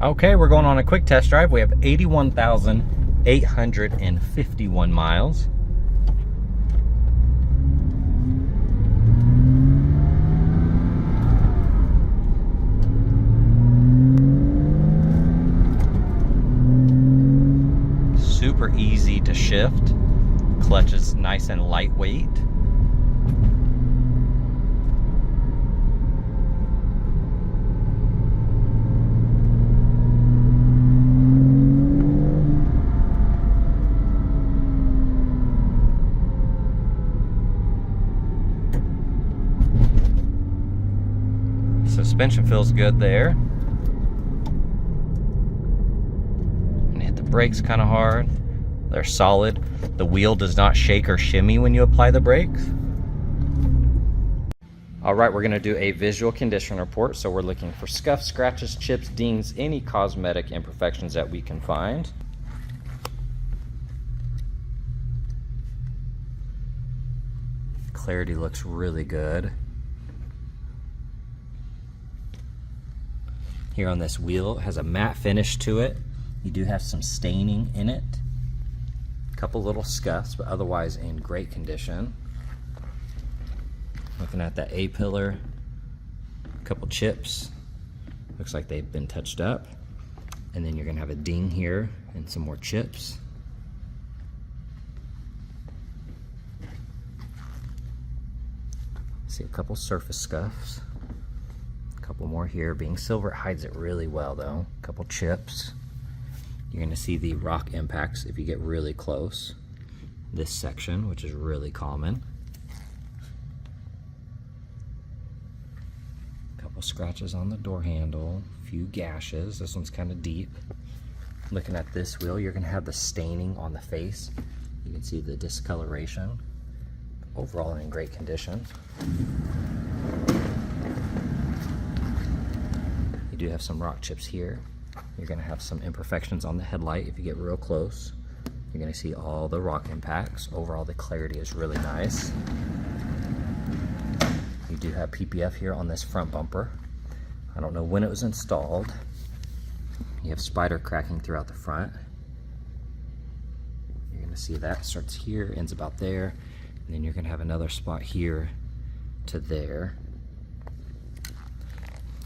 Okay, we're going on a quick test drive. We have 81,851 miles. Super easy to shift. Clutch is nice and lightweight. Suspension feels good there. And hit the brakes kind of hard. They're solid. The wheel does not shake or shimmy when you apply the brakes. All right, we're gonna do a visual condition report. So we're looking for scuffs, scratches, chips, dings, any cosmetic imperfections that we can find. Clarity looks really good. Here on this wheel, it has a matte finish to it. You do have some staining in it. A couple little scuffs, but otherwise in great condition. Looking at that A-pillar, a couple chips. Looks like they've been touched up. And then you're gonna have a ding here and some more chips. See a couple surface scuffs. Couple more here. Being silver, it hides it really well though. Couple chips. You're going to see the rock impacts if you get really close. This section, which is really common. Couple scratches on the door handle. Few gashes. This one's kind of deep. Looking at this wheel, you're going to have the staining on the face. You can see the discoloration. Overall in great condition. You do have some rock chips here. You're going to have some imperfections on the headlight if you get real close. You're going to see all the rock impacts. Overall, the clarity is really nice. You do have PPF here on this front bumper. I don't know when it was installed. You have spider cracking throughout the front. You're going to see that starts here, ends about there, and then you're going to have another spot here to there.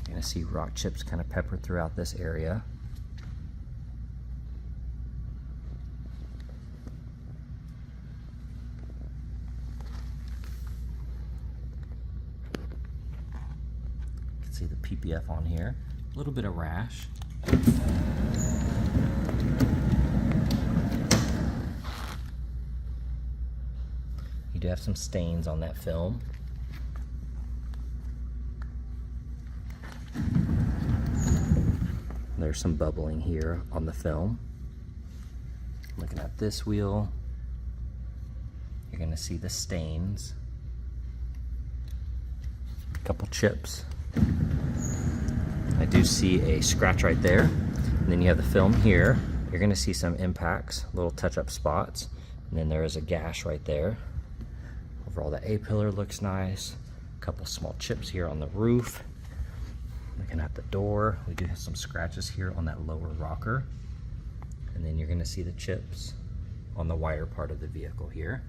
You're going to see rock chips kind of peppered throughout this area. You can see the PPF on here. A little bit of rash. You do have some stains on that film. There's some bubbling here on the film. Looking at this wheel, you're going to see the stains. A couple chips. I do see a scratch right there. And then you have the film here. You're going to see some impacts, little touch-up spots. And then there is a gash right there. Overall, the A-pillar looks nice. A couple small chips here on the roof. Looking at the door, we do have some scratches here on that lower rocker. And then you're going to see the chips on the wider part of the vehicle here.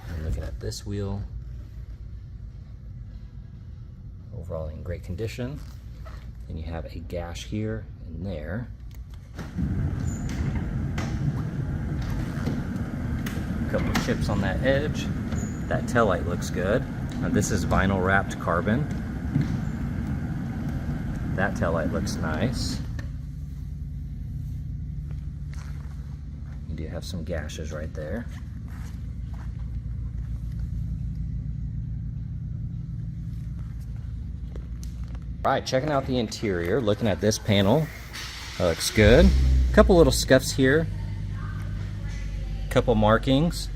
And looking at this wheel, overall in great condition. Then you have a gash here and there. A couple of chips on that edge. That taillight looks good. Now this is vinyl wrapped carbon. That taillight looks nice. You do have some gashes right there. All right, checking out the interior, looking at this panel. That looks good. A couple little scuffs here. A couple markings.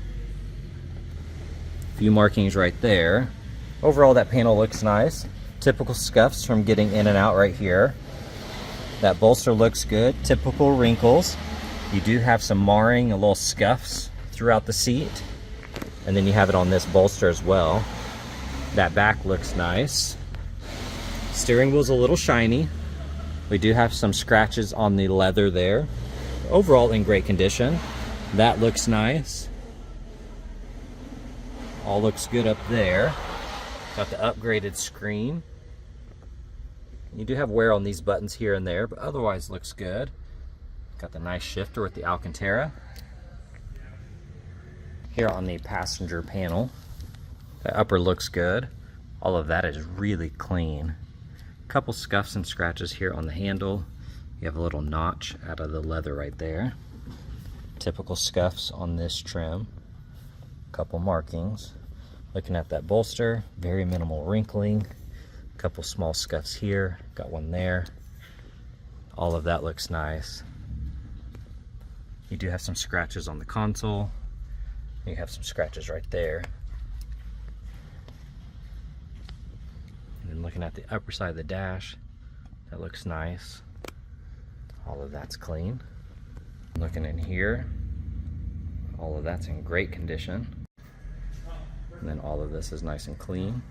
A few markings right there. Overall, that panel looks nice. Typical scuffs from getting in and out right here. That bolster looks good. Typical wrinkles. You do have some marring and little scuffs throughout the seat. And then you have it on this bolster as well. That back looks nice. Steering wheel's a little shiny. We do have some scratches on the leather there. Overall in great condition. That looks nice. All looks good up there. Got the upgraded screen. You do have wear on these buttons here and there, but otherwise looks good. Got the nice shifter with the Alcantara. Here on the passenger panel, the upper looks good. All of that is really clean. Couple scuffs and scratches here on the handle. You have a little notch out of the leather right there. Typical scuffs on this trim. Couple markings. Looking at that bolster, very minimal wrinkling. Couple small scuffs here, got one there. All of that looks nice. You do have some scratches on the console. You have some scratches right there. And then looking at the upper side of the dash, that looks nice. All of that's clean. Looking in here, all of that's in great condition. And then all of this is nice and clean.